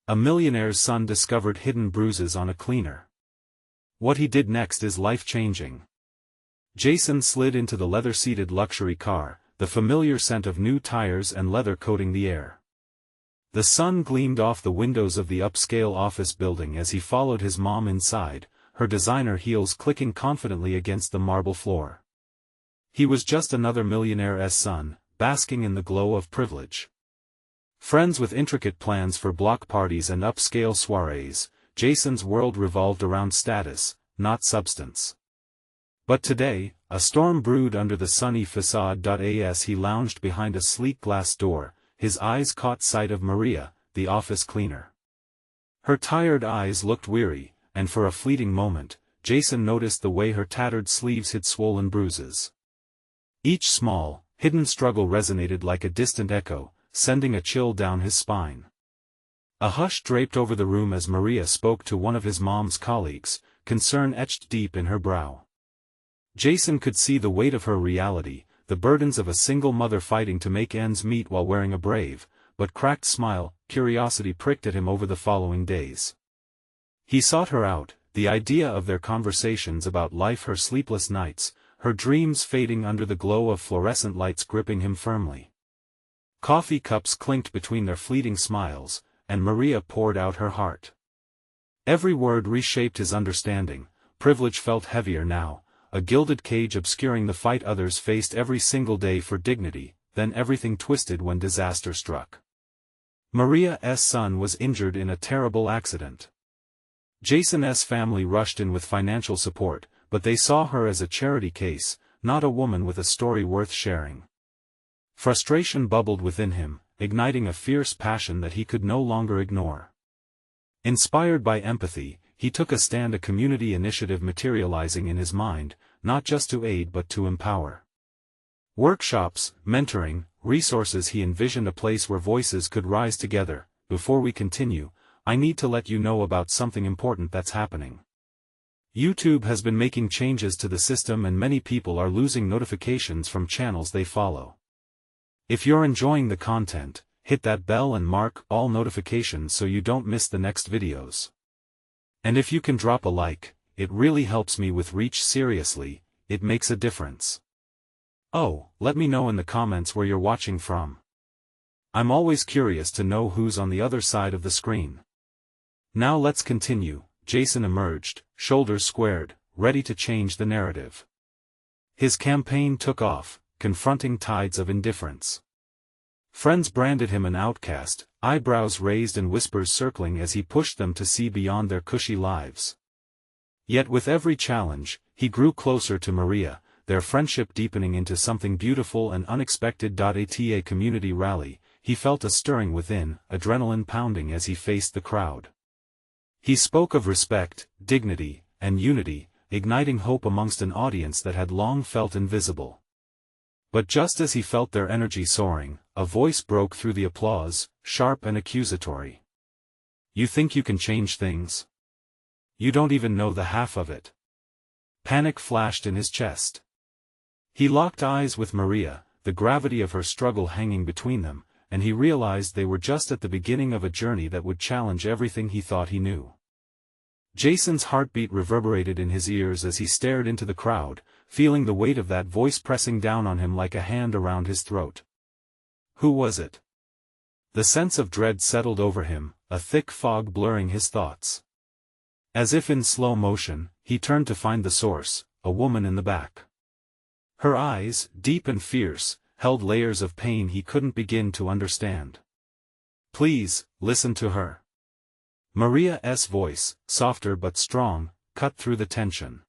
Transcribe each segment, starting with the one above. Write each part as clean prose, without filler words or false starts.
A millionaire's son discovered hidden bruises on a cleaner. What he did next is life-changing. Jason slid into the leather-seated luxury car, the familiar scent of new tires and leather coating the air. The sun gleamed off the windows of the upscale office building as he followed his mom inside, her designer heels clicking confidently against the marble floor. He was just another millionaire's son, basking in the glow of privilege. Friends with intricate plans for block parties and upscale soirees, Jason's world revolved around status, not substance. But today, a storm brewed under the sunny facade. As he lounged behind a sleek glass door, his eyes caught sight of Maria, the office cleaner. Her tired eyes looked weary, and for a fleeting moment, Jason noticed the way her tattered sleeves hid swollen bruises. Each small, hidden struggle resonated like a distant echo, sending a chill down his spine. A hush draped over the room as Maria spoke to one of his mom's colleagues, concern etched deep in her brow. Jason could see the weight of her reality, the burdens of a single mother fighting to make ends meet while wearing a brave, but cracked smile. Curiosity pricked at him over the following days. He sought her out, the idea of their conversations about life, her sleepless nights, her dreams fading under the glow of fluorescent lights gripping him firmly. Coffee cups clinked between their fleeting smiles, and Maria poured out her heart. Every word reshaped his understanding. Privilege felt heavier now, a gilded cage obscuring the fight others faced every single day for dignity. Then everything twisted when disaster struck. Maria's son was injured in a terrible accident. Jason's family rushed in with financial support, but they saw her as a charity case, not a woman with a story worth sharing. Frustration bubbled within him, igniting a fierce passion that he could no longer ignore. Inspired by empathy, he took a stand, a community initiative materializing in his mind, not just to aid but to empower. Workshops, mentoring, resources. He envisioned a place where voices could rise together. Before we continue, I need to let you know about something important that's happening. YouTube has been making changes to the system and many people are losing notifications from channels they follow. If you're enjoying the content, hit that bell and mark all notifications so you don't miss the next videos. And if you can drop a like, it really helps me with reach. Seriously, it makes a difference. Oh, let me know in the comments where you're watching from. I'm always curious to know who's on the other side of the screen. Now let's continue. Jason emerged, shoulders squared, ready to change the narrative. His campaign took off, confronting tides of indifference. Friends branded him an outcast, eyebrows raised and whispers circling as he pushed them to see beyond their cushy lives. Yet with every challenge, he grew closer to Maria, their friendship deepening into something beautiful and unexpected. At a community rally, he felt a stirring within, adrenaline pounding as he faced the crowd. He spoke of respect, dignity, and unity, igniting hope amongst an audience that had long felt invisible. But just as he felt their energy soaring, a voice broke through the applause, sharp and accusatory. You think you can change things? You don't even know the half of it. Panic flashed in his chest. He locked eyes with Maria, the gravity of her struggle hanging between them, and he realized they were just at the beginning of a journey that would challenge everything he thought he knew. Jason's heartbeat reverberated in his ears as he stared into the crowd, feeling the weight of that voice pressing down on him like a hand around his throat. Who was it? The sense of dread settled over him, a thick fog blurring his thoughts. As if in slow motion, he turned to find the source, a woman in the back. Her eyes, deep and fierce, held layers of pain he couldn't begin to understand. Please, listen to her. Maria's voice, softer but strong, cut through the tension.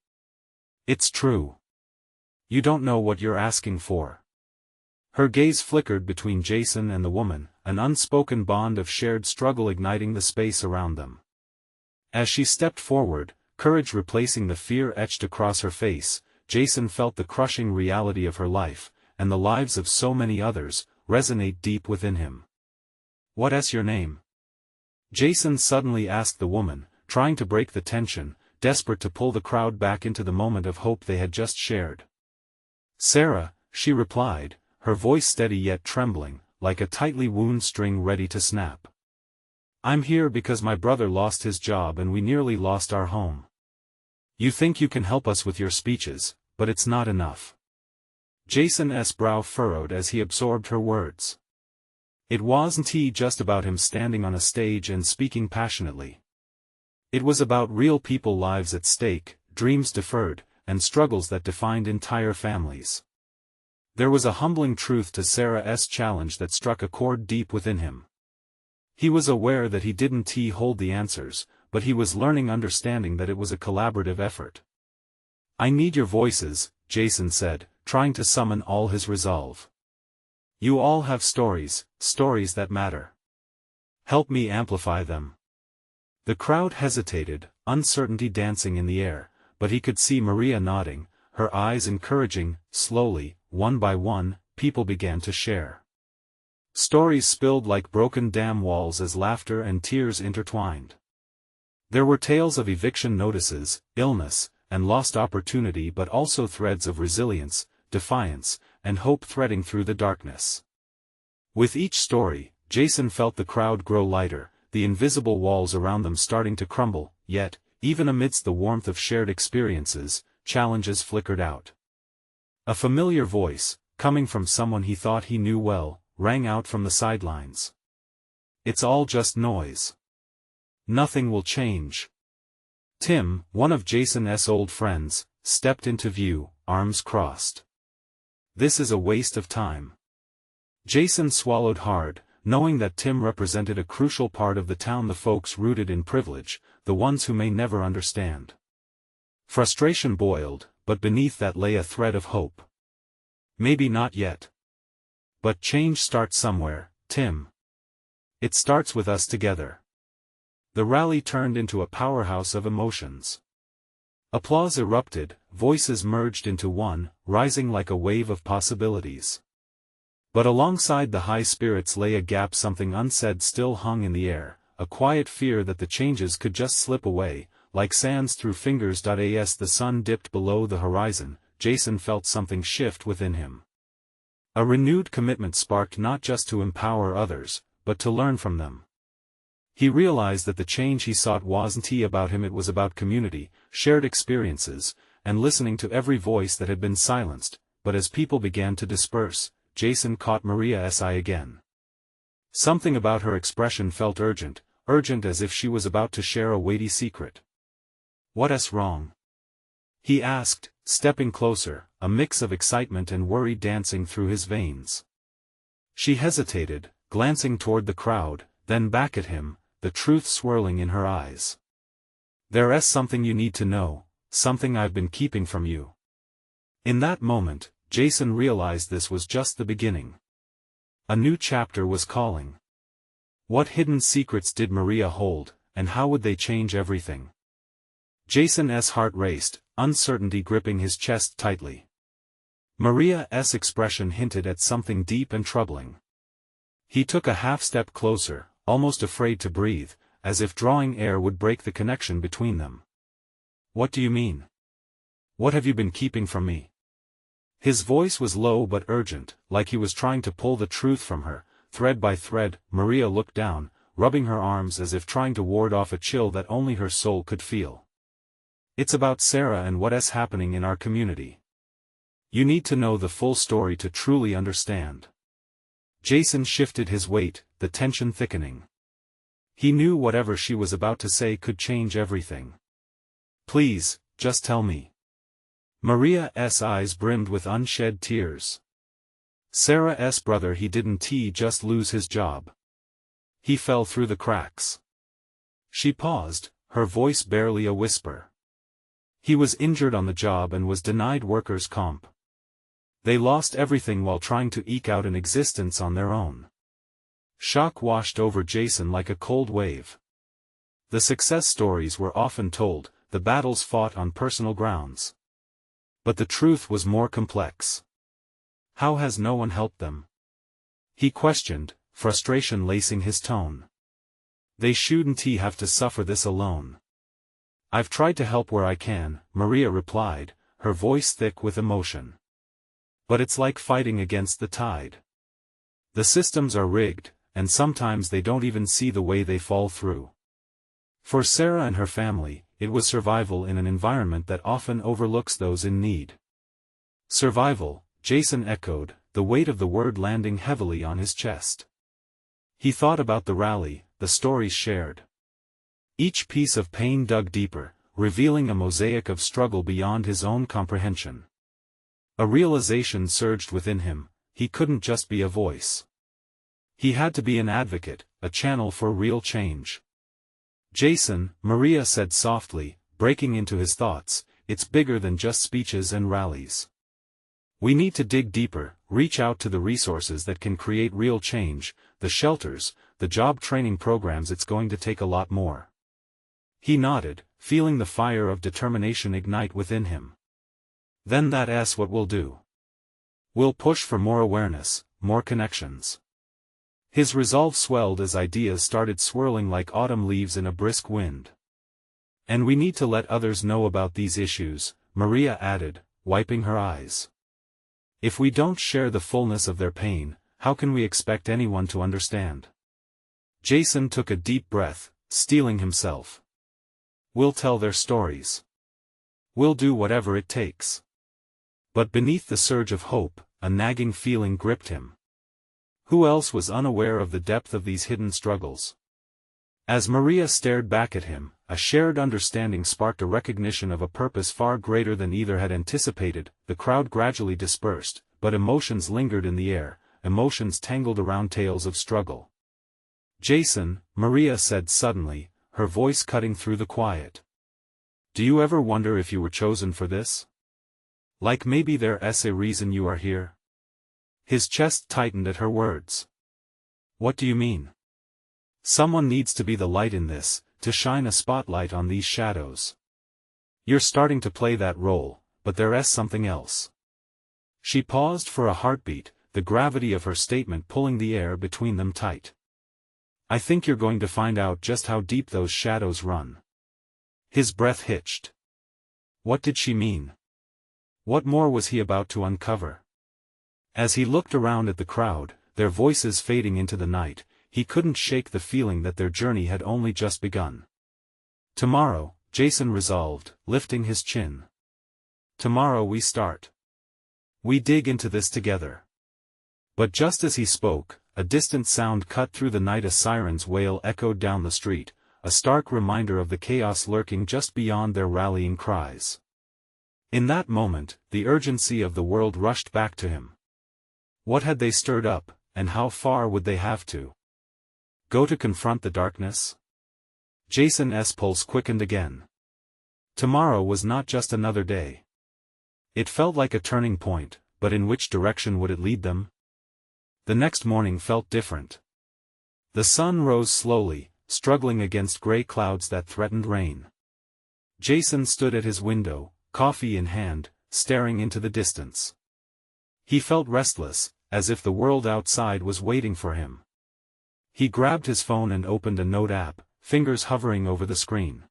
It's true. You don't know what you're asking for. Her gaze flickered between Jason and the woman, an unspoken bond of shared struggle igniting the space around them. As she stepped forward, courage replacing the fear etched across her face, Jason felt the crushing reality of her life, and the lives of so many others, resonate deep within him. What's your name? Jason suddenly asked the woman, trying to break the tension, desperate to pull the crowd back into the moment of hope they had just shared. Sarah, she replied, her voice steady yet trembling, like a tightly wound string ready to snap. I'm here because my brother lost his job and we nearly lost our home. You think you can help us with your speeches, but it's not enough. Jason's brow furrowed as he absorbed her words. It wasn't just about him standing on a stage and speaking passionately. It was about real people lives at stake, dreams deferred, and struggles that defined entire families. There was a humbling truth to Sarah's challenge that struck a chord deep within him. He was aware that he didn't hold the answers, but he was learning understanding that it was a collaborative effort. I need your voices, Jason said, trying to summon all his resolve. You all have stories that matter. Help me amplify them. The crowd hesitated, uncertainty dancing in the air, but he could see Maria nodding, her eyes encouraging. Slowly, one by one, people began to share. Stories spilled like broken dam walls as laughter and tears intertwined. There were tales of eviction notices, illness, and lost opportunity, but also threads of resilience, defiance, and hope threading through the darkness. With each story, Jason felt the crowd grow lighter, the invisible walls around them starting to crumble, yet, even amidst the warmth of shared experiences, challenges flickered out. A familiar voice, coming from someone he thought he knew well, rang out from the sidelines. It's all just noise. Nothing will change. Tim, one of Jason's old friends, stepped into view, arms crossed. This is a waste of time. Jason swallowed hard, knowing that Tim represented a crucial part of the town, the folks rooted in privilege, the ones who may never understand. Frustration boiled, but beneath that lay a thread of hope. Maybe not yet. But change starts somewhere, Tim. It starts with us together. The rally turned into a powerhouse of emotions. Applause erupted, voices merged into one, rising like a wave of possibilities. But alongside the high spirits lay a gap, something unsaid still hung in the air, a quiet fear that the changes could just slip away, like sands through fingers. As the sun dipped below the horizon, Jason felt something shift within him. A renewed commitment sparked, not just to empower others, but to learn from them. He realized that the change he sought wasn't about him, it was about community, shared experiences, and listening to every voice that had been silenced. But as people began to disperse, Jason caught Maria's eye again. Something about her expression felt urgent as if she was about to share a weighty secret. What's wrong? He asked, stepping closer, a mix of excitement and worry dancing through his veins. She hesitated, glancing toward the crowd, then back at him, the truth swirling in her eyes. There's something you need to know, something I've been keeping from you. In that moment, Jason realized this was just the beginning. A new chapter was calling. What hidden secrets did Maria hold, and how would they change everything? Jason's heart raced, uncertainty gripping his chest tightly. Maria's expression hinted at something deep and troubling. He took a half-step closer, almost afraid to breathe, as if drawing air would break the connection between them. What do you mean? What have you been keeping from me? His voice was low but urgent, like he was trying to pull the truth from her, thread by thread. Maria looked down, rubbing her arms as if trying to ward off a chill that only her soul could feel. It's about Sarah and what's happening in our community. You need to know the full story to truly understand. Jason shifted his weight, the tension thickening. He knew whatever she was about to say could change everything. Please, just tell me. Maria's eyes brimmed with unshed tears. Sarah's brother, he didn't just lose his job. He fell through the cracks. She paused, her voice barely a whisper. He was injured on the job and was denied workers' comp. They lost everything while trying to eke out an existence on their own. Shock washed over Jason like a cold wave. The success stories were often told, the battles fought on personal grounds. But the truth was more complex. How has no one helped them? He questioned, frustration lacing his tone. They shouldn't have to suffer this alone. I've tried to help where I can, Maria replied, her voice thick with emotion. But it's like fighting against the tide. The systems are rigged, and sometimes they don't even see the way they fall through. For Sarah and her family, it was survival in an environment that often overlooks those in need. Survival, Jason echoed, the weight of the word landing heavily on his chest. He thought about the rally, the stories shared. Each piece of pain dug deeper, revealing a mosaic of struggle beyond his own comprehension. A realization surged within him: he couldn't just be a voice. He had to be an advocate, a channel for real change. "Jason," Maria said softly, breaking into his thoughts, "it's bigger than just speeches and rallies. We need to dig deeper, reach out to the resources that can create real change, the shelters, the job training programs. It's going to take a lot more." He nodded, feeling the fire of determination ignite within him. "Then that's what we'll do. We'll push for more awareness, more connections." His resolve swelled as ideas started swirling like autumn leaves in a brisk wind. "And we need to let others know about these issues," Maria added, wiping her eyes. "If we don't share the fullness of their pain, how can we expect anyone to understand?" Jason took a deep breath, steeling himself. "We'll tell their stories. We'll do whatever it takes." But beneath the surge of hope, a nagging feeling gripped him. Who else was unaware of the depth of these hidden struggles? As Maria stared back at him, a shared understanding sparked a recognition of a purpose far greater than either had anticipated. The crowd gradually dispersed, but emotions lingered in the air, emotions tangled around tales of struggle. "Jason," Maria said suddenly, her voice cutting through the quiet. "Do you ever wonder if you were chosen for this? Like maybe there's a reason you are here?" His chest tightened at her words. "What do you mean?" "Someone needs to be the light in this, to shine a spotlight on these shadows. You're starting to play that role, but there's something else." She paused for a heartbeat, the gravity of her statement pulling the air between them tight. "I think you're going to find out just how deep those shadows run." His breath hitched. What did she mean? What more was he about to uncover? As he looked around at the crowd, their voices fading into the night, he couldn't shake the feeling that their journey had only just begun. "Tomorrow," Jason resolved, lifting his chin. "Tomorrow we start. We dig into this together." But just as he spoke, a distant sound cut through the night. A siren's wail echoed down the street, a stark reminder of the chaos lurking just beyond their rallying cries. In that moment, the urgency of the world rushed back to him. What had they stirred up, and how far would they have to go to confront the darkness? Jason's pulse quickened again. Tomorrow was not just another day. It felt like a turning point, but in which direction would it lead them? The next morning felt different. The sun rose slowly, struggling against gray clouds that threatened rain. Jason stood at his window, coffee in hand, staring into the distance. He felt restless, as if the world outside was waiting for him. He grabbed his phone and opened a note app, fingers hovering over the screen.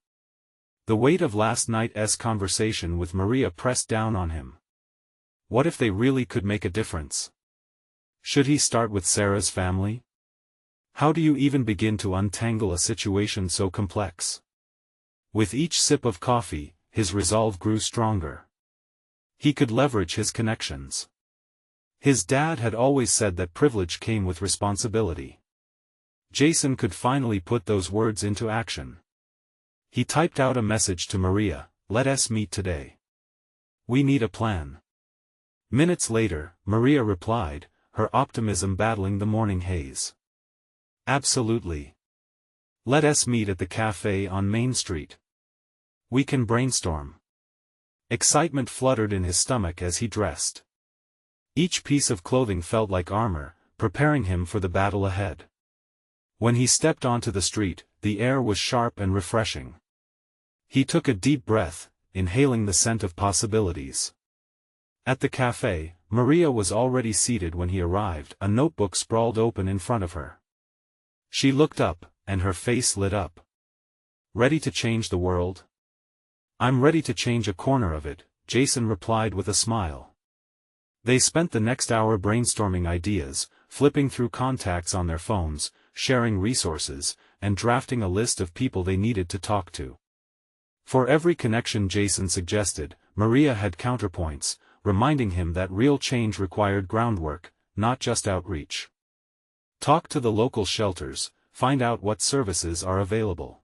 The weight of last night's conversation with Maria pressed down on him. What if they really could make a difference? Should he start with Sarah's family? How do you even begin to untangle a situation so complex? With each sip of coffee, his resolve grew stronger. He could leverage his connections. His dad had always said that privilege came with responsibility. Jason could finally put those words into action. He typed out a message to Maria: "Let's meet today. We need a plan." Minutes later, Maria replied, her optimism battling the morning haze. "Absolutely. Let's meet at the cafe on Main Street. We can brainstorm." Excitement fluttered in his stomach as he dressed. Each piece of clothing felt like armor, preparing him for the battle ahead. When he stepped onto the street, the air was sharp and refreshing. He took a deep breath, inhaling the scent of possibilities. At the cafe, Maria was already seated when he arrived, a notebook sprawled open in front of her. She looked up, and her face lit up. "Ready to change the world?" "I'm ready to change a corner of it," Jason replied with a smile. They spent the next hour brainstorming ideas, flipping through contacts on their phones, sharing resources, and drafting a list of people they needed to talk to. For every connection Jason suggested, Maria had counterpoints, reminding him that real change required groundwork, not just outreach. Talk to the local shelters, find out what services are available.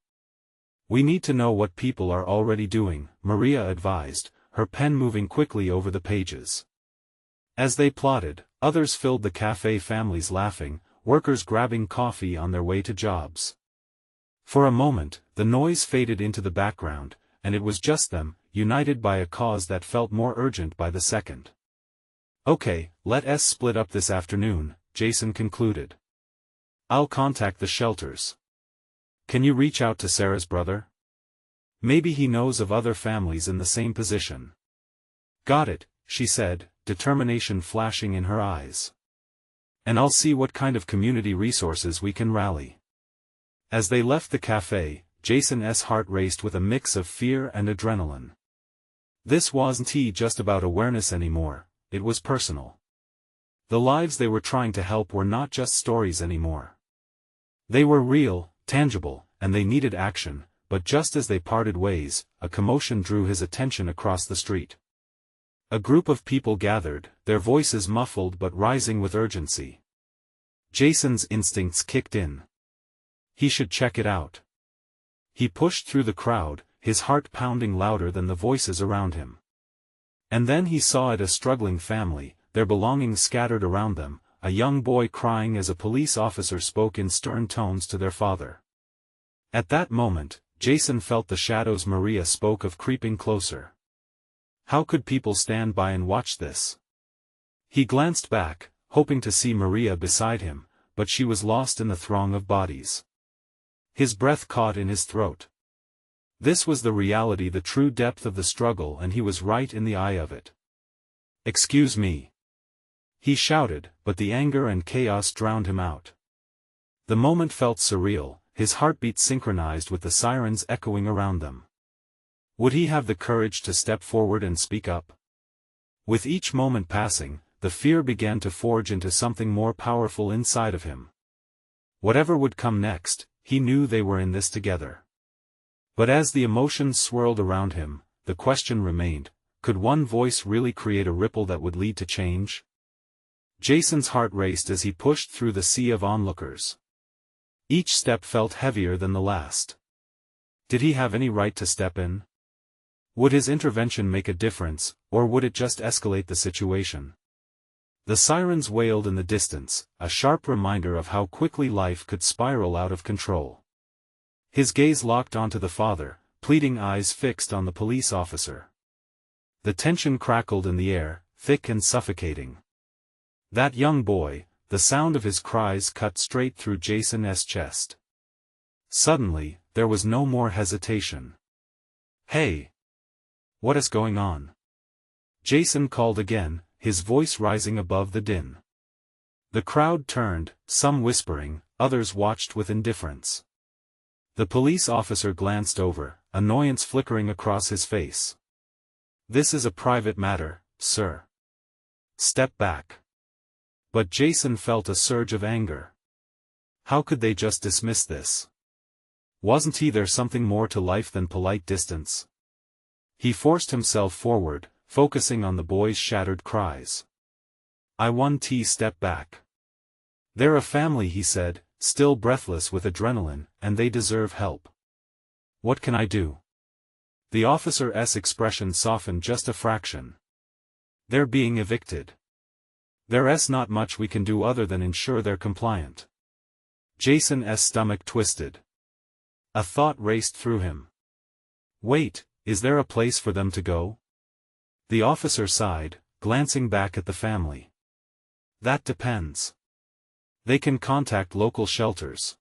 We need to know what people are already doing, Maria advised, her pen moving quickly over the pages. As they plotted, others filled the cafe, families laughing, workers grabbing coffee on their way to jobs. For a moment, the noise faded into the background, and it was just them, united by a cause that felt more urgent by the second. Okay, let's split up this afternoon, Jason concluded. I'll contact the shelters. Can you reach out to Sarah's brother? Maybe he knows of other families in the same position. Got it, she said, determination flashing in her eyes. And I'll see what kind of community resources we can rally. As they left the cafe, Jason's heart raced with a mix of fear and adrenaline. This wasn't just about awareness anymore, it was personal. The lives they were trying to help were not just stories anymore. They were real, tangible, and they needed action, but just as they parted ways, a commotion drew his attention across the street. A group of people gathered, their voices muffled but rising with urgency. Jason's instincts kicked in. He should check it out. He pushed through the crowd, his heart pounding louder than the voices around him. And then he saw a struggling family, their belongings scattered around them, a young boy crying as a police officer spoke in stern tones to their father. At that moment, Jason felt the shadows Maria spoke of creeping closer. How could people stand by and watch this? He glanced back, hoping to see Maria beside him, but she was lost in the throng of bodies. His breath caught in his throat. This was the reality, the true depth of the struggle, and he was right in the eye of it. "Excuse me," he shouted, but the anger and chaos drowned him out. The moment felt surreal, his heartbeat synchronized with the sirens echoing around them. Would he have the courage to step forward and speak up? With each moment passing, the fear began to forge into something more powerful inside of him. Whatever would come next, he knew they were in this together. But as the emotions swirled around him, the question remained, could one voice really create a ripple that would lead to change? Jason's heart raced as he pushed through the sea of onlookers. Each step felt heavier than the last. Did he have any right to step in? Would his intervention make a difference, or would it just escalate the situation? The sirens wailed in the distance, a sharp reminder of how quickly life could spiral out of control. His gaze locked onto the father, pleading eyes fixed on the police officer. The tension crackled in the air, thick and suffocating. That young boy, the sound of his cries cut straight through Jason's chest. Suddenly, there was no more hesitation. "Hey! What is going on?" Jason called again, his voice rising above the din. The crowd turned, some whispering, others watched with indifference. The police officer glanced over, annoyance flickering across his face. "This is a private matter, sir. Step back." But Jason felt a surge of anger. How could they just dismiss this? Wasn't there something more to life than polite distance? He forced himself forward, focusing on the boy's shattered cries. Step back. "They're a family," he said, still breathless with adrenaline, "and they deserve help. What can I do?" The officer's expression softened just a fraction. "They're being evicted. There's not much we can do other than ensure they're compliant." Jason's stomach twisted. A thought raced through him. Wait, is there a place for them to go? The officer sighed, glancing back at the family. "That depends. They can contact local shelters."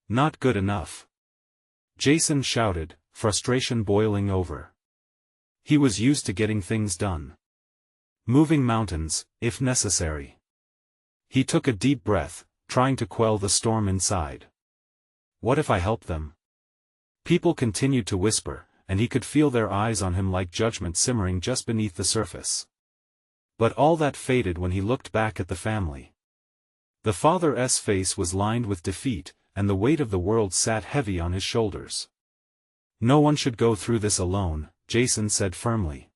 "Not good enough." Jason shouted, frustration boiling over. He was used to getting things done. Moving mountains, if necessary. He took a deep breath, trying to quell the storm inside. What if I help them? People continued to whisper, and he could feel their eyes on him like judgment simmering just beneath the surface. But all that faded when he looked back at the family. The father's face was lined with defeat, and the weight of the world sat heavy on his shoulders. "No one should go through this alone," Jason said firmly.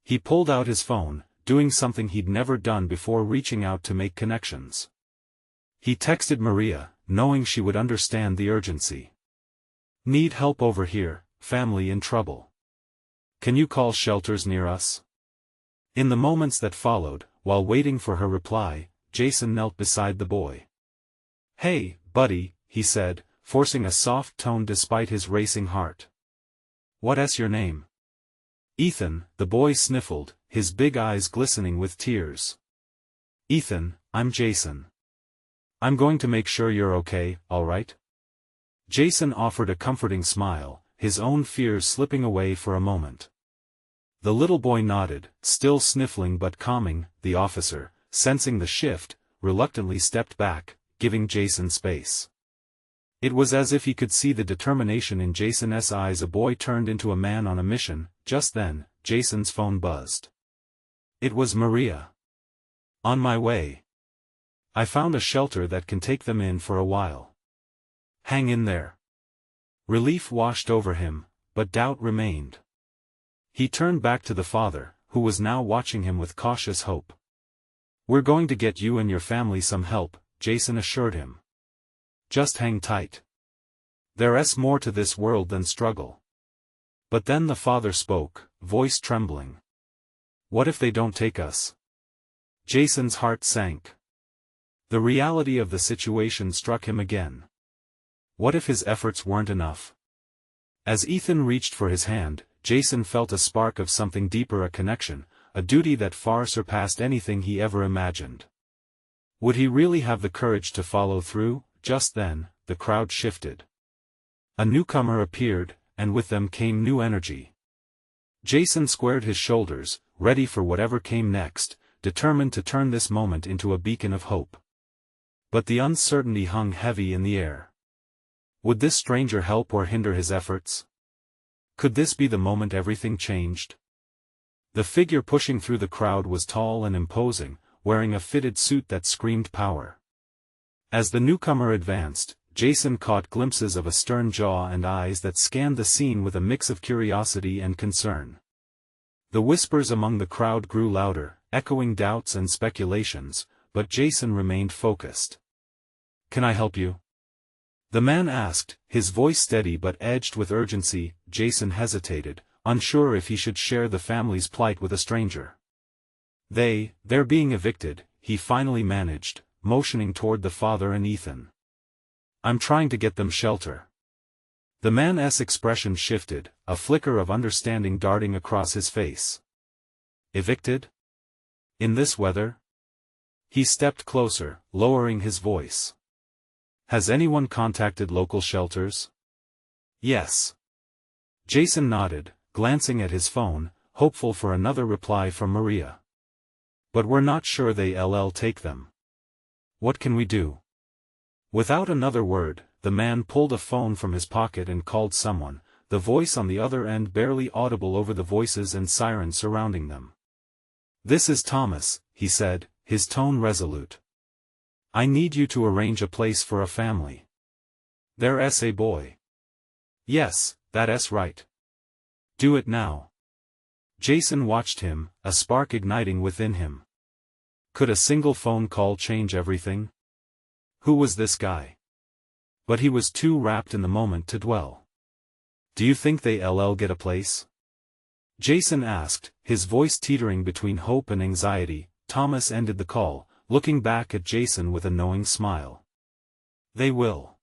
He pulled out his phone, doing something he'd never done before, reaching out to make connections. He texted Maria, knowing she would understand the urgency. "Need help over here, family in trouble. Can you call shelters near us?" In the moments that followed, while waiting for her reply, Jason knelt beside the boy. "Hey, buddy," he said, forcing a soft tone despite his racing heart. "What's your name?" "Ethan," the boy sniffled, his big eyes glistening with tears. "Ethan, I'm Jason. I'm going to make sure you're okay, alright?" Jason offered a comforting smile, his own fears slipping away for a moment. The little boy nodded, still sniffling but calming. The officer, sensing the shift, reluctantly stepped back, giving Jason space. It was as if he could see the determination in Jason's eyes. A boy turned into a man on a mission. Just then, Jason's phone buzzed. It was Maria. "On my way. I found a shelter that can take them in for a while. Hang in there." Relief washed over him, but doubt remained. He turned back to the father, who was now watching him with cautious hope. "We're going to get you and your family some help," Jason assured him. "Just hang tight. There's more to this world than struggle." But then the father spoke, voice trembling. "What if they don't take us?" Jason's heart sank. The reality of the situation struck him again. What if his efforts weren't enough? As Ethan reached for his hand, Jason felt a spark of something deeper, a connection, a duty that far surpassed anything he ever imagined. Would he really have the courage to follow through? Just then, the crowd shifted. A newcomer appeared, and with them came new energy. Jason squared his shoulders, ready for whatever came next, determined to turn this moment into a beacon of hope. But the uncertainty hung heavy in the air. Would this stranger help or hinder his efforts? Could this be the moment everything changed? The figure pushing through the crowd was tall and imposing, wearing a fitted suit that screamed power. As the newcomer advanced, Jason caught glimpses of a stern jaw and eyes that scanned the scene with a mix of curiosity and concern. The whispers among the crowd grew louder, echoing doubts and speculations, but Jason remained focused. "Can I help you?" the man asked, his voice steady but edged with urgency. Jason hesitated, unsure if he should share the family's plight with a stranger. They're being evicted," he finally managed, motioning toward the father and Ethan. "I'm trying to get them shelter." The man's expression shifted, a flicker of understanding darting across his face. "Evicted? In this weather?" He stepped closer, lowering his voice. "Has anyone contacted local shelters?" "Yes." Jason nodded, glancing at his phone, hopeful for another reply from Maria. "But we're not sure they'll take them. What can we do?" Without another word, the man pulled a phone from his pocket and called someone, the voice on the other end barely audible over the voices and sirens surrounding them. "This is Thomas," he said, his tone resolute. "I need you to arrange a place for a family. There's a boy." "Yes, that's right. Do it now." Jason watched him, a spark igniting within him. Could a single phone call change everything? Who was this guy? But he was too wrapped in the moment to dwell. "Do you think they'll get a place?" Jason asked, his voice teetering between hope and anxiety. Thomas ended the call, looking back at Jason with a knowing smile. "They will.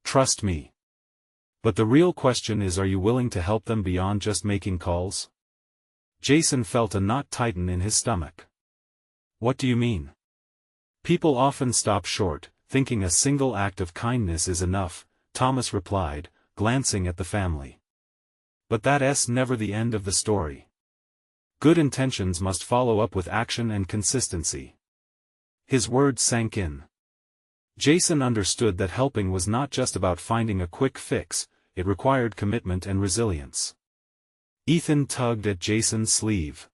Trust me. But the real question is, are you willing to help them beyond just making calls?" Jason felt a knot tighten in his stomach. "What do you mean?" "People often stop short, thinking a single act of kindness is enough," Thomas replied, glancing at the family. "But that's never the end of the story. Good intentions must follow up with action and consistency." His words sank in. Jason understood that helping was not just about finding a quick fix, it required commitment and resilience. Ethan tugged at Jason's sleeve.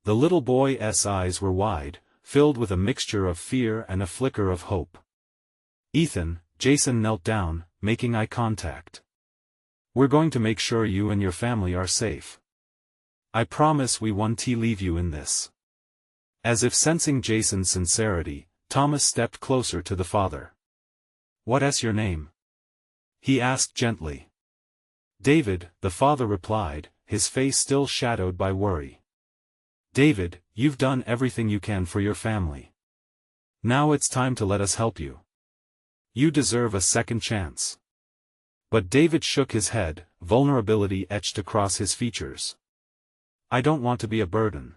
The little boy's eyes were wide, filled with a mixture of fear and a flicker of hope. "Ethan," Jason knelt down, making eye contact. "We're going to make sure you and your family are safe. I promise we won't leave you in this." As if sensing Jason's sincerity, Thomas stepped closer to the father. "What's your name?" he asked gently. "David," the father replied, his face still shadowed by worry. "David, you've done everything you can for your family. Now it's time to let us help you. You deserve a second chance." But David shook his head, vulnerability etched across his features. "I don't want to be a burden."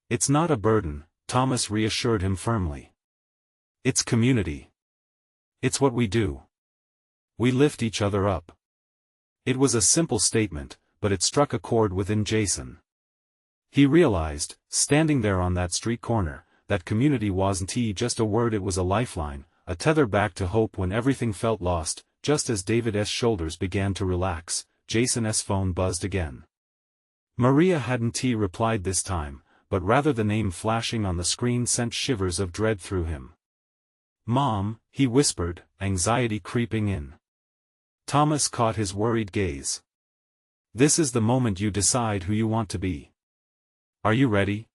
"It's not a burden," Thomas reassured him firmly. "It's community. It's what we do. We lift each other up." It was a simple statement, but it struck a chord within Jason. He realized, standing there on that street corner, that community wasn't just a word, it was a lifeline, a tether back to hope when everything felt lost. Just as David's shoulders began to relax, Jason's phone buzzed again. Maria hadn't replied this time, but rather the name flashing on the screen sent shivers of dread through him. "Mom," he whispered, anxiety creeping in. Thomas caught his worried gaze. "This is the moment you decide who you want to be. Are you ready?"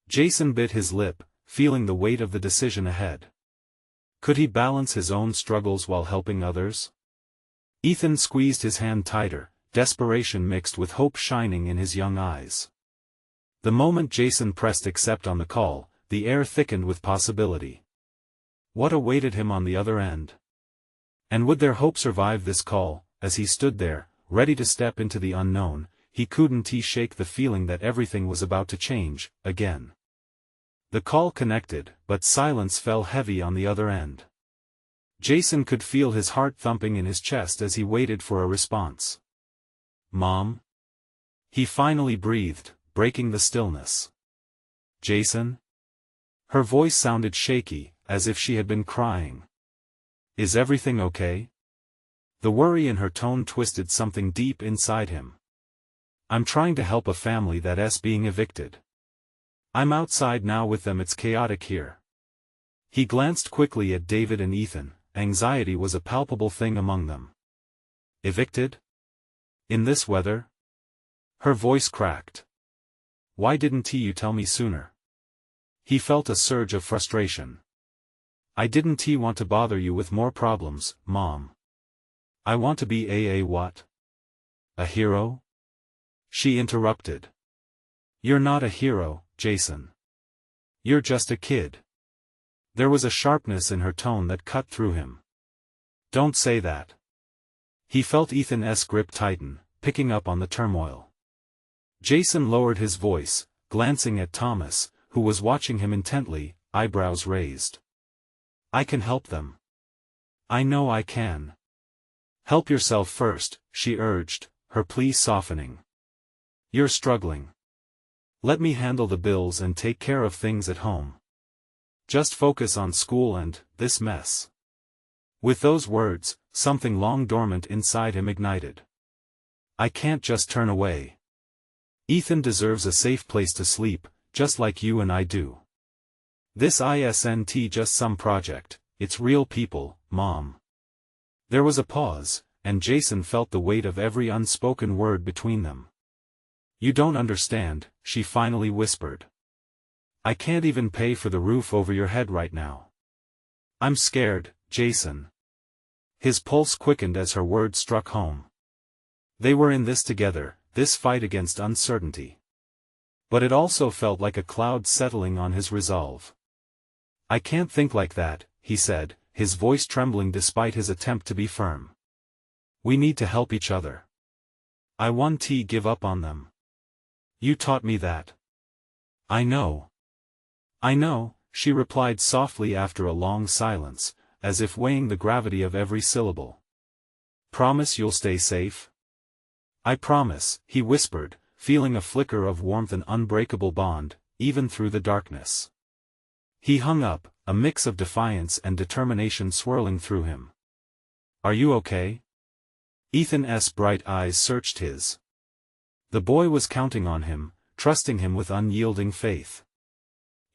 Jason bit his lip, feeling the weight of the decision ahead. Could he balance his own struggles while helping others? Ethan squeezed his hand tighter, desperation mixed with hope shining in his young eyes. The moment Jason pressed accept on the call, the air thickened with possibility. What awaited him on the other end? And would their hope survive this call? As he stood there, ready to step into the unknown, he couldn't shake the feeling that everything was about to change, again. The call connected, but silence fell heavy on the other end. Jason could feel his heart thumping in his chest as he waited for a response. "Mom?" he finally breathed, breaking the stillness. "Jason?" Her voice sounded shaky, as if she had been crying. "Is everything okay?" The worry in her tone twisted something deep inside him. "I'm trying to help a family that's being evicted. I'm outside now with them, it's chaotic here." He glanced quickly at David and Ethan, anxiety was a palpable thing among them. "Evicted? In this weather?" Her voice cracked. "Why didn't you tell me sooner?" He felt a surge of frustration. "I didn't want to bother you with more problems, Mom. I want to be a what? A hero?" She interrupted. "You're not a hero, Jason. You're just a kid." There was a sharpness in her tone that cut through him. "Don't say that." He felt Ethan's grip tighten, picking up on the turmoil. Jason lowered his voice, glancing at Thomas, who was watching him intently, eyebrows raised. "I can help them. I know I can." "Help yourself first," she urged, her plea softening. "You're struggling. Let me handle the bills and take care of things at home. Just focus on school and this mess." With those words, something long dormant inside him ignited. "I can't just turn away. Ethan deserves a safe place to sleep, just like you and I do. This isn't just some project, it's real people, Mom." There was a pause, and Jason felt the weight of every unspoken word between them. "You don't understand," she finally whispered. "I can't even pay for the roof over your head right now. I'm scared, Jason." His pulse quickened as her words struck home. They were in this together, this fight against uncertainty. But it also felt like a cloud settling on his resolve. "I can't think like that," he said, his voice trembling despite his attempt to be firm. "We need to help each other. I won't give up on them. You taught me that." "I know. I know," she replied softly after a long silence, as if weighing the gravity of every syllable. "Promise you'll stay safe?" "I promise," he whispered, feeling a flicker of warmth, an unbreakable bond, even through the darkness. He hung up, a mix of defiance and determination swirling through him. "Are you okay?" Ethan's bright eyes searched his. The boy was counting on him, trusting him with unyielding faith.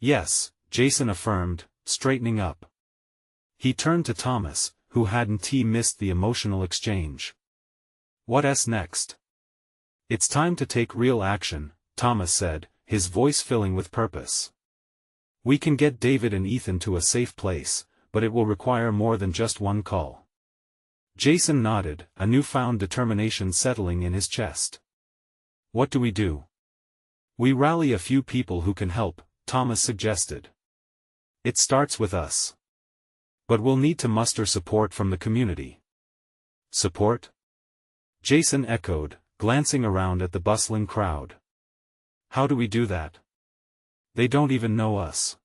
Yes, Jason affirmed, straightening up. He turned to Thomas, who hadn't missed the emotional exchange. What's next? It's time to take real action, Thomas said, his voice filling with purpose. We can get David and Ethan to a safe place, but it will require more than just one call. Jason nodded, a newfound determination settling in his chest. What do we do? We rally a few people who can help, Thomas suggested. It starts with us. But we'll need to muster support from the community. Support? Jason echoed, glancing around at the bustling crowd. How do we do that? They don't even know us.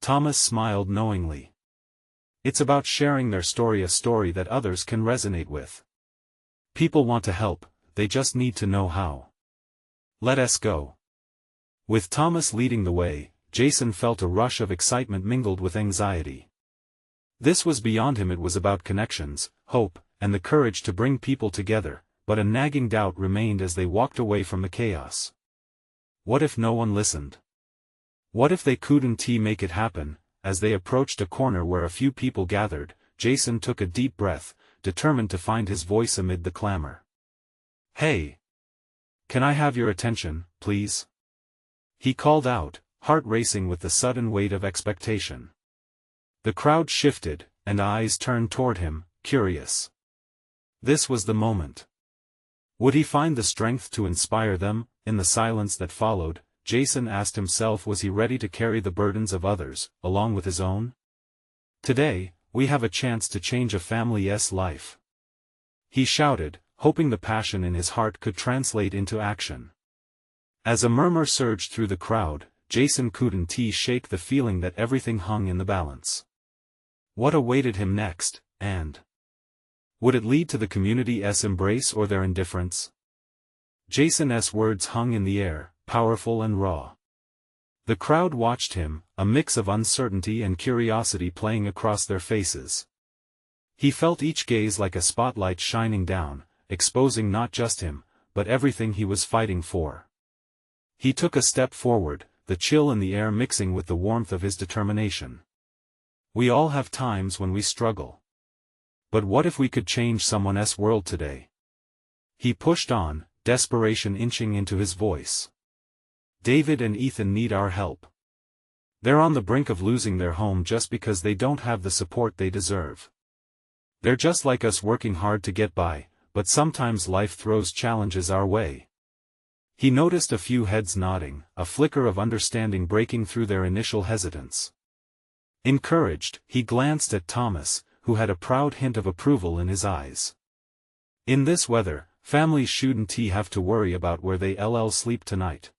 Thomas smiled knowingly. It's about sharing their story, a story that others can resonate with. People want to help, they just need to know how. Let us go. With Thomas leading the way, Jason felt a rush of excitement mingled with anxiety. This was beyond him. It was about connections, hope, and the courage to bring people together, but a nagging doubt remained as they walked away from the chaos. What if no one listened? What if they couldn't make it happen? As they approached a corner where a few people gathered, Jason took a deep breath, determined to find his voice amid the clamor. Hey! Can I have your attention, please? He called out, heart racing with the sudden weight of expectation. The crowd shifted, and eyes turned toward him, curious. This was the moment. Would he find the strength to inspire them? In the silence that followed, Jason asked himself, was he ready to carry the burdens of others, along with his own? Today, we have a chance to change a family's life. He shouted, hoping the passion in his heart could translate into action. As a murmur surged through the crowd, Jason couldn't shake the feeling that everything hung in the balance. What awaited him next, and would it lead to the community's embrace or their indifference? Jason's words hung in the air, powerful and raw. The crowd watched him, a mix of uncertainty and curiosity playing across their faces. He felt each gaze like a spotlight shining down, exposing not just him, but everything he was fighting for. He took a step forward, the chill in the air mixing with the warmth of his determination. We all have times when we struggle. But what if we could change someone's world today? He pushed on, desperation inching into his voice. David and Ethan need our help. They're on the brink of losing their home just because they don't have the support they deserve. They're just like us, working hard to get by, but sometimes life throws challenges our way. He noticed a few heads nodding, a flicker of understanding breaking through their initial hesitance. Encouraged, he glanced at Thomas, who had a proud hint of approval in his eyes. In this weather, families shouldn't have to worry about where they'll sleep tonight.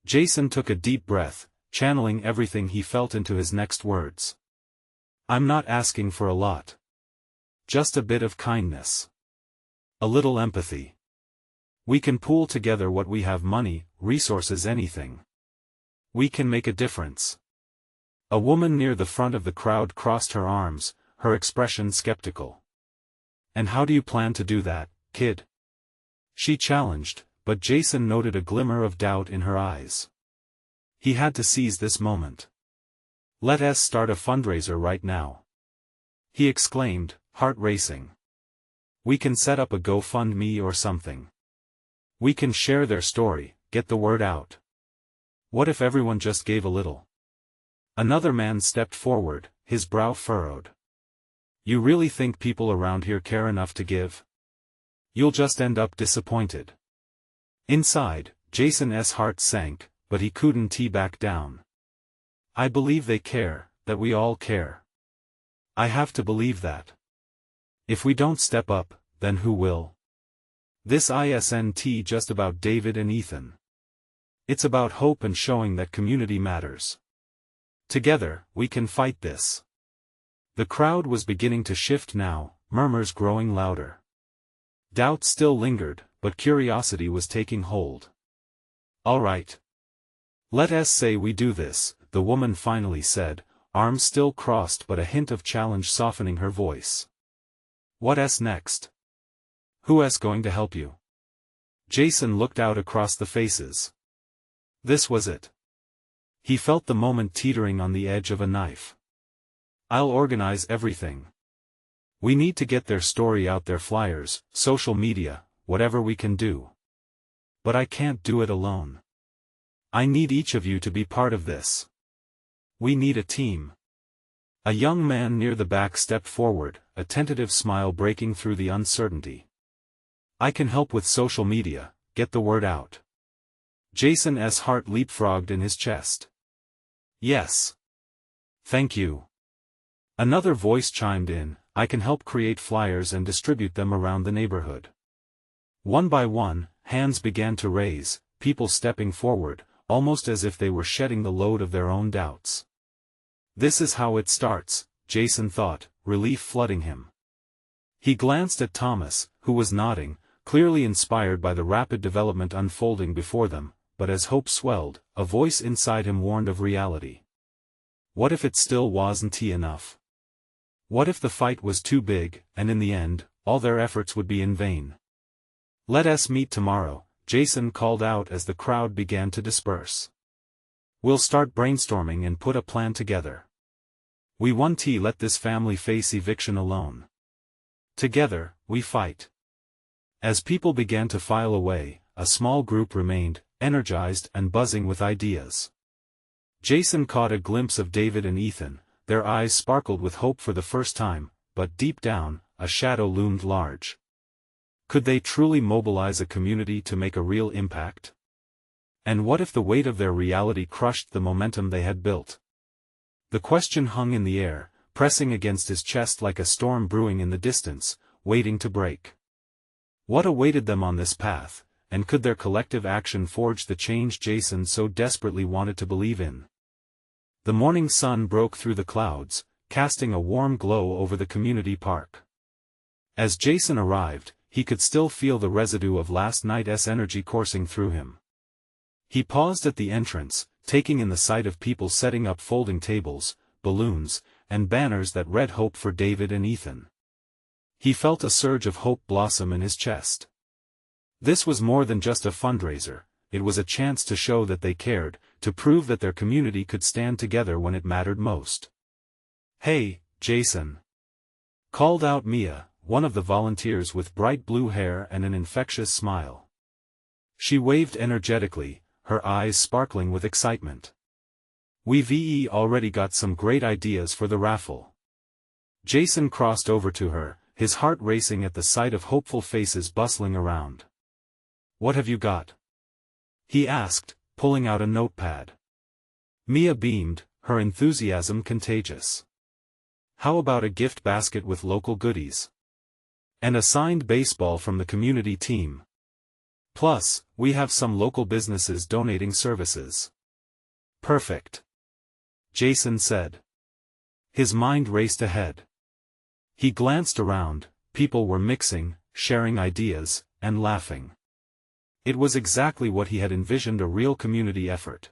Jason took a deep breath, channeling everything he felt into his next words. I'm not asking for a lot. Just a bit of kindness. A little empathy. We can pool together what we have: money, resources, anything. We can make a difference. A woman near the front of the crowd crossed her arms, her expression skeptical. And how do you plan to do that, kid? She challenged, but Jason noted a glimmer of doubt in her eyes. He had to seize this moment. Let's start a fundraiser right now. He exclaimed, heart racing. We can set up a GoFundMe or something. We can share their story, get the word out. What if everyone just gave a little? Another man stepped forward, his brow furrowed. You really think people around here care enough to give? You'll just end up disappointed. Inside, Jason's heart sank, but he couldn't back down. I believe they care, that we all care. I have to believe that. If we don't step up, then who will? This isn't just about David and Ethan. It's about hope and showing that community matters. Together, we can fight this. The crowd was beginning to shift now, murmurs growing louder. Doubt still lingered, but curiosity was taking hold. All right. Let's say we do this, the woman finally said, arms still crossed but a hint of challenge softening her voice. What's next? Who's going to help you? Jason looked out across the faces. This was it. He felt the moment teetering on the edge of a knife. I'll organize everything. We need to get their story out there, flyers, social media, whatever we can do. But I can't do it alone. I need each of you to be part of this. We need a team. A young man near the back stepped forward, a tentative smile breaking through the uncertainty. I can help with social media, get the word out. Jason's heart leapfrogged in his chest. Yes. Thank you. Another voice chimed in, I can help create flyers and distribute them around the neighborhood. One by one, hands began to raise, people stepping forward, almost as if they were shedding the load of their own doubts. This is how it starts, Jason thought, relief flooding him. He glanced at Thomas, who was nodding, clearly inspired by the rapid development unfolding before them, but as hope swelled, a voice inside him warned of reality. What if it still wasn't enough? What if the fight was too big, and in the end, all their efforts would be in vain? Let us meet tomorrow, Jason called out as the crowd began to disperse. We'll start brainstorming and put a plan together. We won't let this family face eviction alone. Together, we fight. As people began to file away, a small group remained, energized and buzzing with ideas. Jason caught a glimpse of David and Ethan, their eyes sparkled with hope for the first time, but deep down, a shadow loomed large. Could they truly mobilize a community to make a real impact? And what if the weight of their reality crushed the momentum they had built? The question hung in the air, pressing against his chest like a storm brewing in the distance, waiting to break. What awaited them on this path, and could their collective action forge the change Jason so desperately wanted to believe in? The morning sun broke through the clouds, casting a warm glow over the community park. As Jason arrived, he could still feel the residue of last night's energy coursing through him. He paused at the entrance, taking in the sight of people setting up folding tables, balloons, and banners that read hope for David and Ethan. He felt a surge of hope blossom in his chest. This was more than just a fundraiser, it was a chance to show that they cared, to prove that their community could stand together when it mattered most. Hey, Jason! Called out Mia, one of the volunteers with bright blue hair and an infectious smile. She waved energetically, her eyes sparkling with excitement. We've already got some great ideas for the raffle. Jason crossed over to her, his heart racing at the sight of hopeful faces bustling around. What have you got? He asked, pulling out a notepad. Mia beamed, her enthusiasm contagious. How about a gift basket with local goodies? And a signed baseball from the community team. Plus, we have some local businesses donating services. Perfect. Jason said. His mind raced ahead. He glanced around, people were mixing, sharing ideas, and laughing. It was exactly what he had envisioned, a real community effort.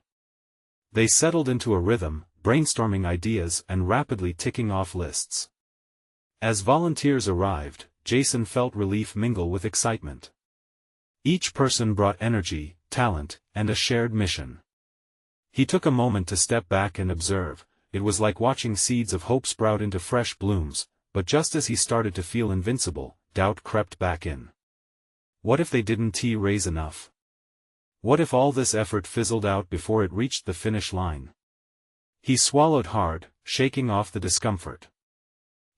They settled into a rhythm, brainstorming ideas and rapidly ticking off lists. As volunteers arrived, Jason felt relief mingle with excitement. Each person brought energy, talent, and a shared mission. He took a moment to step back and observe. It was like watching seeds of hope sprout into fresh blooms, but just as he started to feel invincible, doubt crept back in. What if they didn't raise enough? What if all this effort fizzled out before it reached the finish line? He swallowed hard, shaking off the discomfort.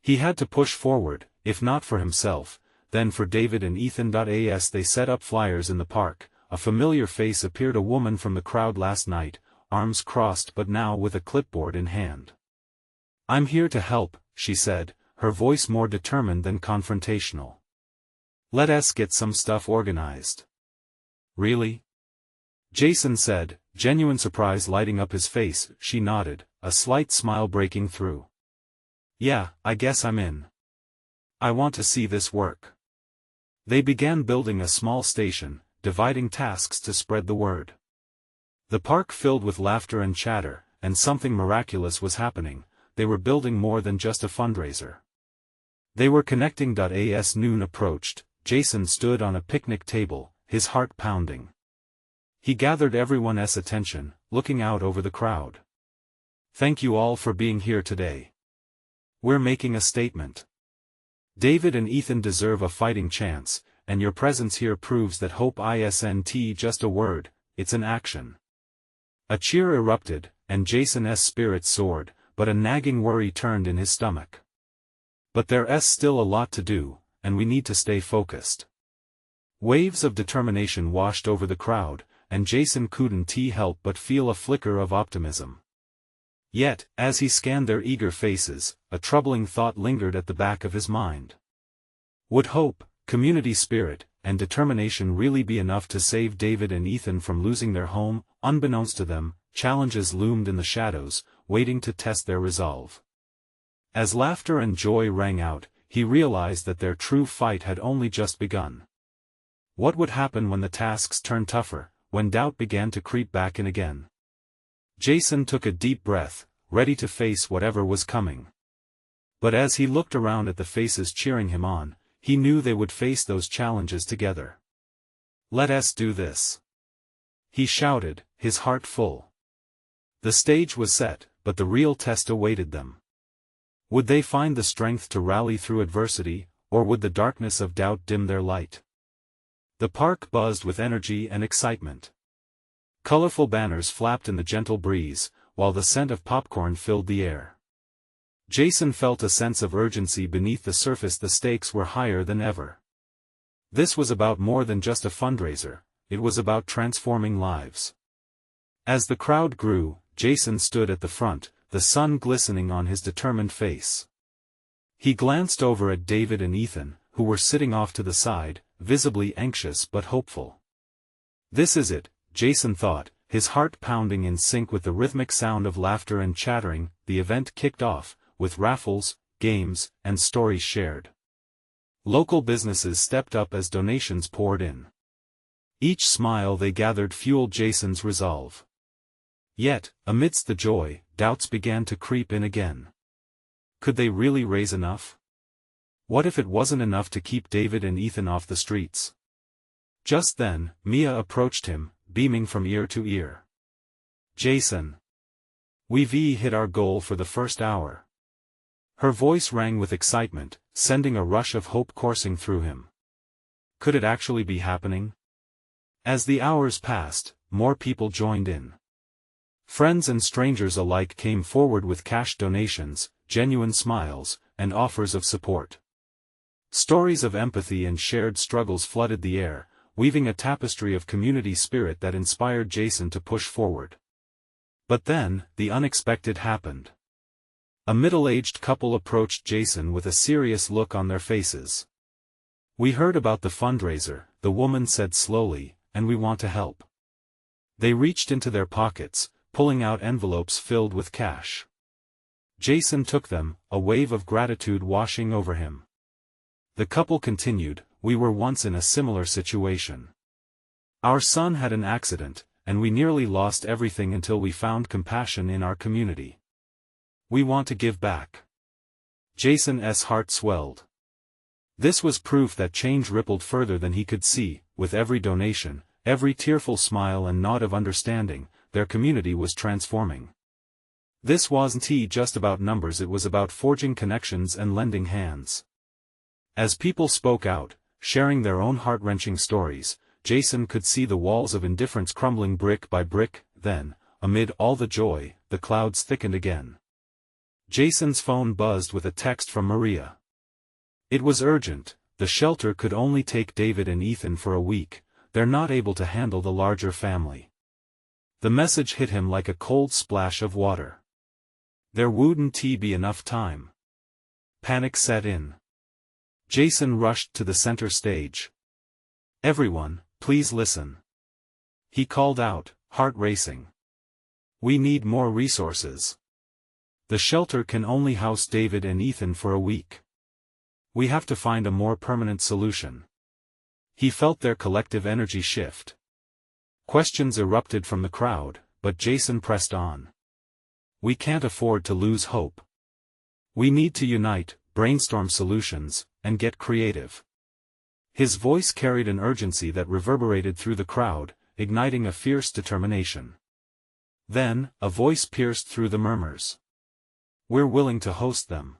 He had to push forward, if not for himself, then for David and Ethan. As they set up flyers in the park, a familiar face appeared, a woman from the crowd last night, arms crossed but now with a clipboard in hand. I'm here to help, she said, her voice more determined than confrontational. Let us get some stuff organized. Really? Jason said, genuine surprise lighting up his face. She nodded, a slight smile breaking through. Yeah, I guess I'm in. I want to see this work. They began building a small station, dividing tasks to spread the word. The park filled with laughter and chatter, and something miraculous was happening. They were building more than just a fundraiser. They were connecting. As noon approached, Jason stood on a picnic table, his heart pounding. He gathered everyone's attention, looking out over the crowd. "Thank you all for being here today. We're making a statement. David and Ethan deserve a fighting chance, and your presence here proves that hope isn't just a word, it's an action." A cheer erupted, and Jason's spirits soared, but a nagging worry turned in his stomach. "But there's still a lot to do, and we need to stay focused." Waves of determination washed over the crowd, and Jason couldn't help but feel a flicker of optimism. Yet, as he scanned their eager faces, a troubling thought lingered at the back of his mind. Would hope, community spirit, and determination really be enough to save David and Ethan from losing their home? Unbeknownst to them, challenges loomed in the shadows, waiting to test their resolve. As laughter and joy rang out, he realized that their true fight had only just begun. What would happen when the tasks turned tougher, when doubt began to creep back in again? Jason took a deep breath, ready to face whatever was coming. But as he looked around at the faces cheering him on, he knew they would face those challenges together. "Let us do this!" he shouted, his heart full. The stage was set, but the real test awaited them. Would they find the strength to rally through adversity, or would the darkness of doubt dim their light? The park buzzed with energy and excitement. Colorful banners flapped in the gentle breeze, while the scent of popcorn filled the air. Jason felt a sense of urgency beneath the surface. The stakes were higher than ever. This was about more than just a fundraiser, it was about transforming lives. As the crowd grew, Jason stood at the front, the sun glistening on his determined face. He glanced over at David and Ethan, who were sitting off to the side, visibly anxious but hopeful. This is it, Jason thought, his heart pounding in sync with the rhythmic sound of laughter and chattering. The event kicked off, with raffles, games, and stories shared. Local businesses stepped up as donations poured in. Each smile they gathered fueled Jason's resolve. Yet, amidst the joy, doubts began to creep in again. Could they really raise enough? What if it wasn't enough to keep David and Ethan off the streets? Just then, Mia approached him, beaming from ear to ear. "Jason! We've hit our goal for the first hour." Her voice rang with excitement, sending a rush of hope coursing through him. Could it actually be happening? As the hours passed, more people joined in. Friends and strangers alike came forward with cash donations, genuine smiles, and offers of support. Stories of empathy and shared struggles flooded the air, weaving a tapestry of community spirit that inspired Jason to push forward. But then, the unexpected happened. A middle-aged couple approached Jason with a serious look on their faces. "We heard about the fundraiser," the woman said slowly, "and we want to help." They reached into their pockets, pulling out envelopes filled with cash. Jason took them, a wave of gratitude washing over him. The couple continued, "We were once in a similar situation. Our son had an accident, and we nearly lost everything until we found compassion in our community. We want to give back." Jason's heart swelled. This was proof that change rippled further than he could see. With every donation, every tearful smile and nod of understanding, their community was transforming. This wasn't just about numbers, it was about forging connections and lending hands. As people spoke out, sharing their own heart-wrenching stories, Jason could see the walls of indifference crumbling brick by brick. Then, amid all the joy, the clouds thickened again. Jason's phone buzzed with a text from Maria. It was urgent. The shelter could only take David and Ethan for a week. They're not able to handle the larger family. The message hit him like a cold splash of water. There wouldn't be enough time. Panic set in. Jason rushed to the center stage. "Everyone, please listen," he called out, heart racing. "We need more resources. The shelter can only house David and Ethan for a week. We have to find a more permanent solution." He felt their collective energy shift. Questions erupted from the crowd, but Jason pressed on. "We can't afford to lose hope. We need to unite, brainstorm solutions, and get creative." His voice carried an urgency that reverberated through the crowd, igniting a fierce determination. Then, a voice pierced through the murmurs. "We're willing to host them."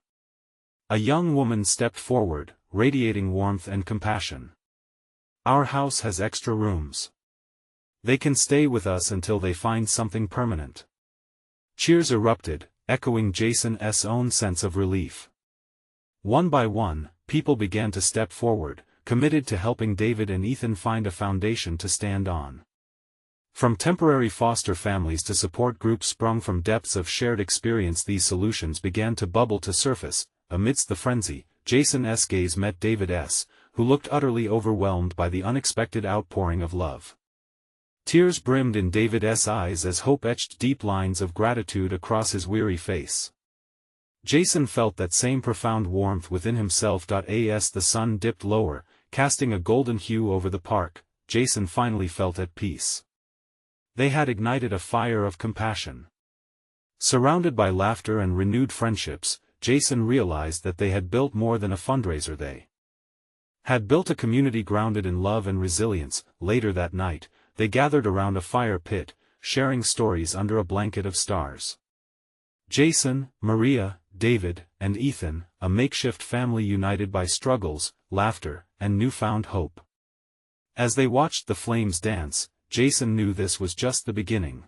A young woman stepped forward, radiating warmth and compassion. "Our house has extra rooms. They can stay with us until they find something permanent." Cheers erupted, echoing Jason's own sense of relief. One by one, people began to step forward, committed to helping David and Ethan find a foundation to stand on. From temporary foster families to support groups sprung from depths of shared experience, these solutions began to bubble to surface. Amidst the frenzy, Jason's gaze met David's, who looked utterly overwhelmed by the unexpected outpouring of love. Tears brimmed in David's eyes as hope etched deep lines of gratitude across his weary face. Jason felt that same profound warmth within himself. As the sun dipped lower, casting a golden hue over the park, Jason finally felt at peace. They had ignited a fire of compassion. Surrounded by laughter and renewed friendships, Jason realized that they had built more than a fundraiser. They had built a community grounded in love and resilience. Later that night, they gathered around a fire pit, sharing stories under a blanket of stars. Jason, Maria, David, and Ethan, a makeshift family united by struggles, laughter, and newfound hope. As they watched the flames dance, Jason knew this was just the beginning.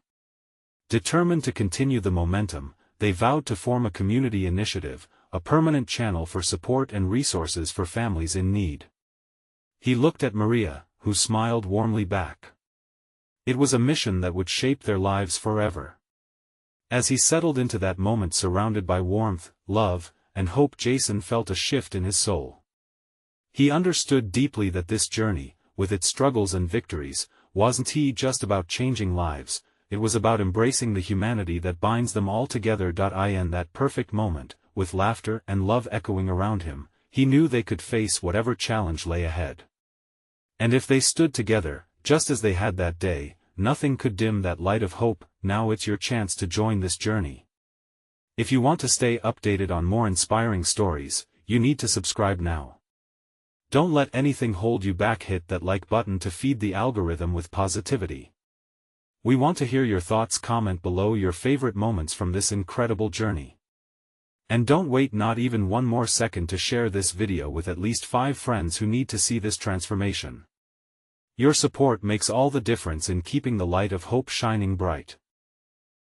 Determined to continue the momentum, they vowed to form a community initiative, a permanent channel for support and resources for families in need. He looked at Maria, who smiled warmly back. It was a mission that would shape their lives forever. As he settled into that moment surrounded by warmth, love, and hope, Jason felt a shift in his soul. He understood deeply that this journey, with its struggles and victories, wasn't just about changing lives, it was about embracing the humanity that binds them all together. In that perfect moment, with laughter and love echoing around him, he knew they could face whatever challenge lay ahead. And if they stood together, just as they had that day, nothing could dim that light of hope. Now it's your chance to join this journey. If you want to stay updated on more inspiring stories, you need to subscribe now. Don't let anything hold you back. Hit that like button to feed the algorithm with positivity. We want to hear your thoughts. Comment below your favorite moments from this incredible journey. And don't wait not even one more second to share this video with at least 5 friends who need to see this transformation. Your support makes all the difference in keeping the light of hope shining bright.